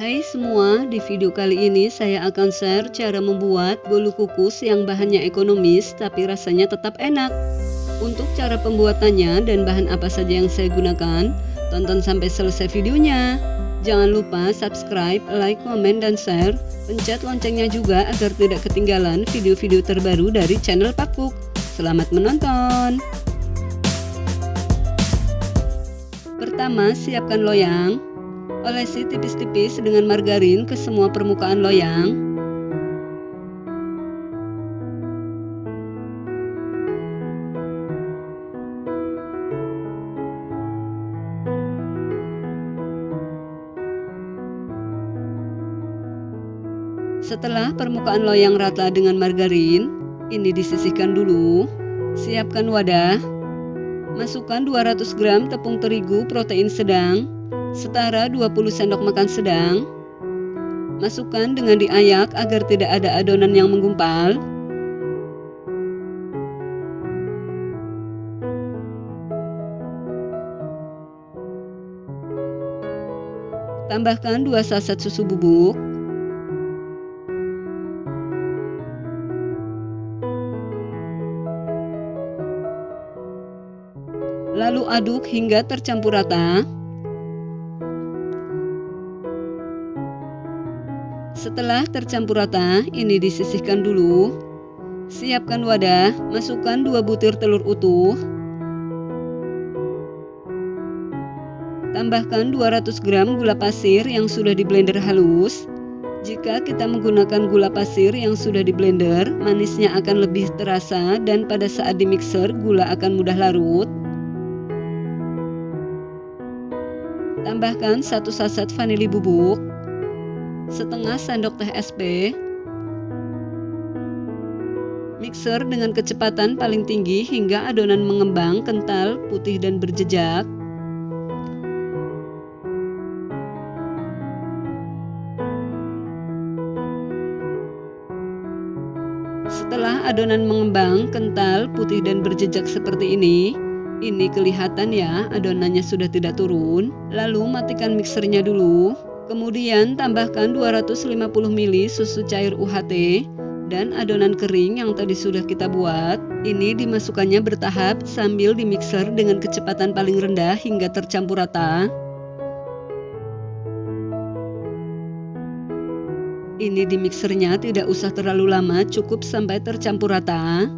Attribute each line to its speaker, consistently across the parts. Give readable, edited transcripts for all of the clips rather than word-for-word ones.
Speaker 1: Hai semua, di video kali ini saya akan share cara membuat bolu kukus yang bahannya ekonomis tapi rasanya tetap enak. Untuk cara pembuatannya dan bahan apa saja yang saya gunakan, tonton sampai selesai videonya. Jangan lupa subscribe, like, komen, dan share. Pencet loncengnya juga agar tidak ketinggalan video-video terbaru dari channel Pak Kuk. Selamat menonton! Pertama, siapkan loyang. Olesi tipis-tipis dengan margarin ke semua permukaan loyang. Setelah permukaan loyang rata dengan margarin, ini disisihkan dulu. Siapkan wadah. Masukkan 200 gram tepung terigu protein sedang, setara 20 sendok makan sedang. Masukkan dengan diayak agar tidak ada adonan yang menggumpal. Tambahkan 2 saset susu bubuk. Lalu aduk hingga tercampur rata. Setelah tercampur rata, ini disisihkan dulu. Siapkan wadah, masukkan 2 butir telur utuh. Tambahkan 200 gram gula pasir yang sudah di blender halus. Jika kita menggunakan gula pasir yang sudah di blender, manisnya akan lebih terasa dan pada saat di mixer gula akan mudah larut. Tambahkan 1 saset vanili bubuk, setengah sendok teh SP. Mixer dengan kecepatan paling tinggi hingga adonan mengembang, kental, putih, dan berjejak. Setelah adonan mengembang, kental, putih, dan berjejak seperti ini kelihatan ya adonannya sudah tidak turun. Lalu matikan mixernya dulu. Kemudian tambahkan 250 ml susu cair UHT dan adonan kering yang tadi sudah kita buat. Ini dimasukkannya bertahap sambil dimixer dengan kecepatan paling rendah hingga tercampur rata. Ini di mixernya tidak usah terlalu lama, cukup sampai tercampur rata.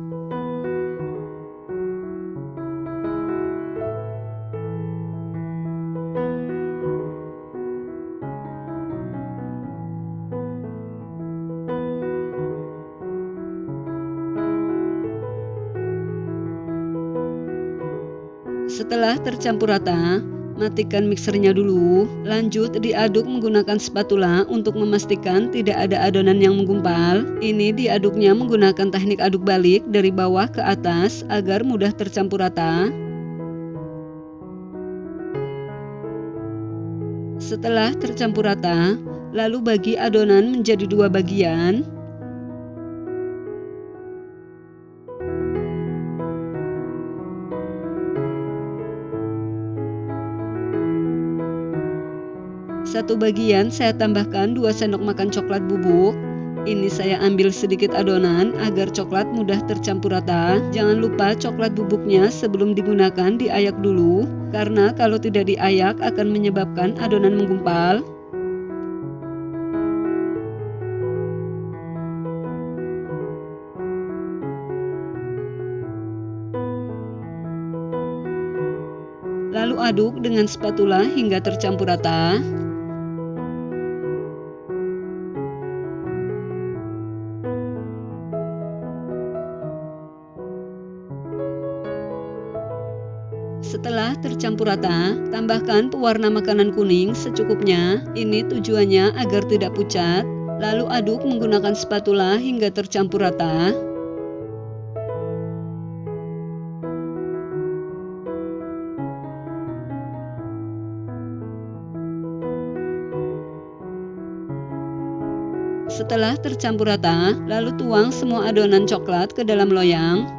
Speaker 1: Setelah tercampur rata, matikan mixernya dulu. Lanjut diaduk menggunakan spatula untuk memastikan tidak ada adonan yang menggumpal. Ini diaduknya menggunakan teknik aduk balik dari bawah ke atas agar mudah tercampur rata. Setelah tercampur rata, lalu bagi adonan menjadi 2 bagian. Satu bagian saya tambahkan 2 sendok makan coklat bubuk. Ini saya ambil sedikit adonan agar coklat mudah tercampur rata. Jangan lupa coklat bubuknya sebelum digunakan diayak dulu, karena kalau tidak diayak akan menyebabkan adonan menggumpal. Lalu aduk dengan spatula hingga tercampur rata. Setelah tercampur rata, tambahkan pewarna makanan kuning secukupnya. Ini tujuannya agar tidak pucat. Lalu aduk menggunakan spatula hingga tercampur rata. Setelah tercampur rata, lalu tuang semua adonan coklat ke dalam loyang.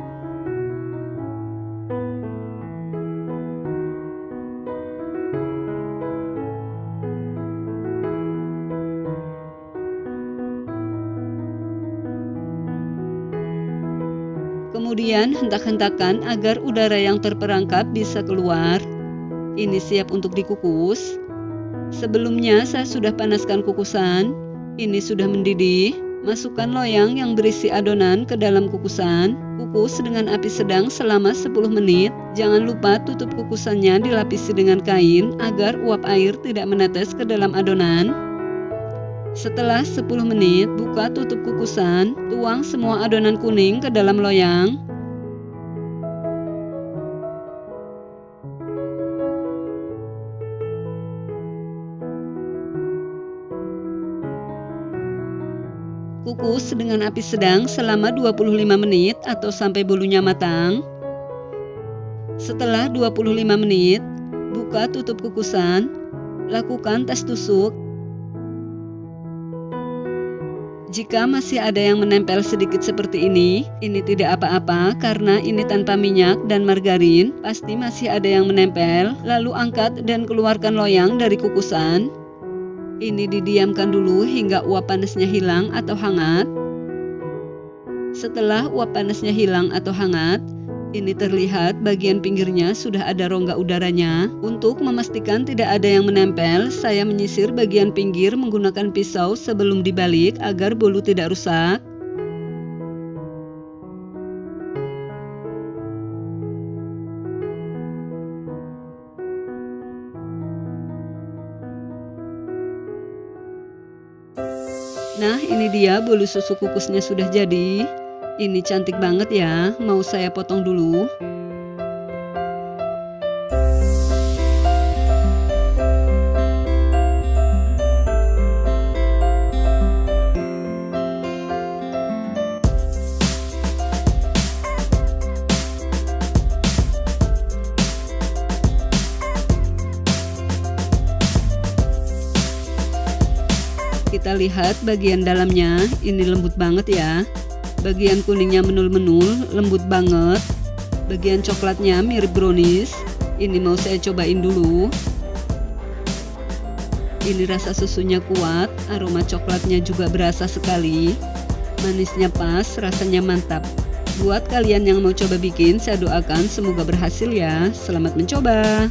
Speaker 1: Kemudian hentak-hentakan agar udara yang terperangkap bisa keluar. Ini siap untuk dikukus. Sebelumnya saya sudah panaskan kukusan. Ini sudah mendidih. Masukkan loyang yang berisi adonan ke dalam kukusan. Kukus dengan api sedang selama 10 menit. Jangan lupa tutup kukusannya dilapisi dengan kain agar uap air tidak menetes ke dalam adonan. Setelah 10 menit, buka tutup kukusan. Tuang semua adonan kuning ke dalam loyang. Kukus dengan api sedang selama 25 menit atau sampai bolunya matang. Setelah 25 menit, buka tutup kukusan. Lakukan tes tusuk. Jika masih ada yang menempel sedikit seperti ini tidak apa-apa karena ini tanpa minyak dan margarin, pasti masih ada yang menempel. Lalu angkat dan keluarkan loyang dari kukusan. Ini didiamkan dulu hingga uap panasnya hilang atau hangat. Setelah uap panasnya hilang atau hangat, ini terlihat bagian pinggirnya sudah ada rongga udaranya. Untuk memastikan tidak ada yang menempel, saya menyisir bagian pinggir menggunakan pisau sebelum dibalik agar bolu tidak rusak. Nah, ini dia bolu susu kukusnya sudah jadi. Ini cantik banget ya, mau saya potong dulu. Kita lihat bagian dalamnya, ini lembut banget ya. Bagian kuningnya menul-menul, lembut banget. Bagian coklatnya mirip brownies. Ini mau saya cobain dulu. Ini rasa susunya kuat, aroma coklatnya juga berasa sekali. Manisnya pas, rasanya mantap. Buat kalian yang mau coba bikin, saya doakan semoga berhasil ya. Selamat mencoba.